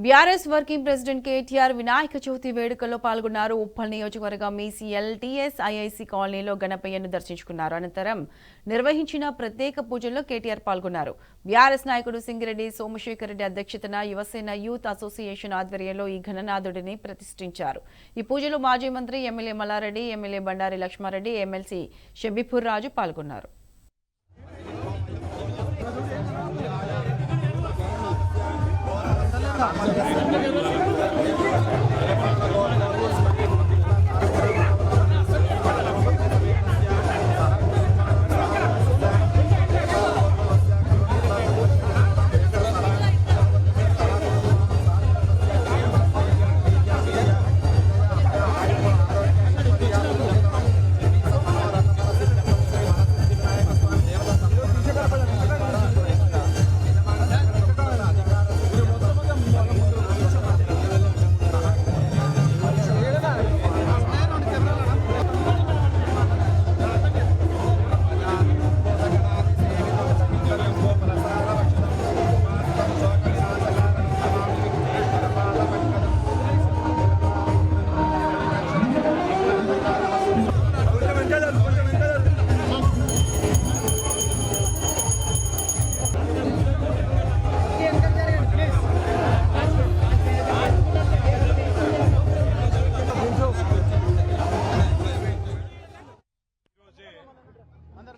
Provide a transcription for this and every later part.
BRS working president KTR Vinayaka Chavithi వేడుకల్లో పాల్గొన్నారు. ఉప్పల్ నియోజకవర్గం మీసీఎల్ టీఎస్ ఐఐసీ కాలనీలో గణపయ్యను దర్శించుకున్నారు. అనంతరం నిర్వహించిన ప్రత్యేక పూజల్లో కేటీఆర్ పాల్గొన్నారు. బీఆర్ఎస్ నాయకుడు సింగిరెడ్డి సోమశేఖర్ రెడ్డి అధ్యక్షతన యువసేన యూత్ అసోసియేషన్ ఆధ్వర్యంలో ఈ ఘననాథుడిని ప్రతిష్ఠించారు. ఈ పూజలో మాజీ మంత్రి MLA Mallareddy, MLA Bandari Lakshmareddy, MLC Shabipur Raju పాల్గొన్నారు.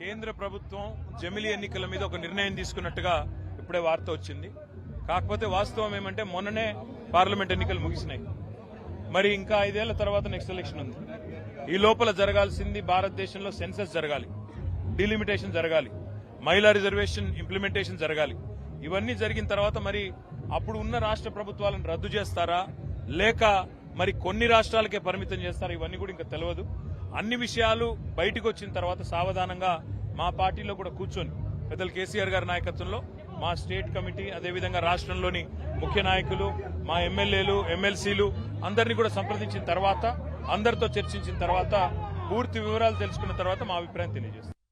కేంద్ర ప్రభుత్వం జమిలీ ఎన్నికల మీద ఒక నిర్ణయం తీసుకున్నట్టుగా ఇప్పుడే వార్త వచ్చింది. కాకపోతే వాస్తవం ఏమంటే మొన్ననే పార్లమెంట్ ఎన్నికలు ముగిసినాయి. మరి ఇంకా 5 ఏళ్ల తర్వాత నెక్స్ట్ ఎలక్షన్ ఉంది. ఈ లోపల జరగాల్సింది భారతదేశంలో సెన్సస్ జరగాలి, డిలిమిటేషన్ జరగాలి, మహిళా రిజర్వేషన్ ఇంప్లిమెంటేషన్ జరగాలి. ఇవన్నీ జరిగిన తర్వాత మరి అప్పుడు ఉన్న రాష్ట్ర ప్రభుత్వాలను రద్దు చేస్తారా లేక మరి కొన్ని రాష్ట్రాలకే పరిమితం చేస్తారా ఇవన్నీ కూడా ఇంకా తెలియదు. అన్ని విషయాలు బయటకు వచ్చిన తర్వాత సావధానంగా మా పార్టీలో కూడా కూర్చొని పెద్దలు కేసీఆర్ గారి నాయకత్వంలో మా స్టేట్ కమిటీ, అదేవిధంగా రాష్ట్రంలోని ముఖ్య నాయకులు, మా ఎమ్మెల్యేలు, ఎమ్మెల్సీలు అందరినీ కూడా సంప్రదించిన తర్వాత, అందరితో చర్చించిన తర్వాత, పూర్తి వివరాలు తెలుసుకున్న తర్వాత మా అభిప్రాయం తెలియజేస్తాం.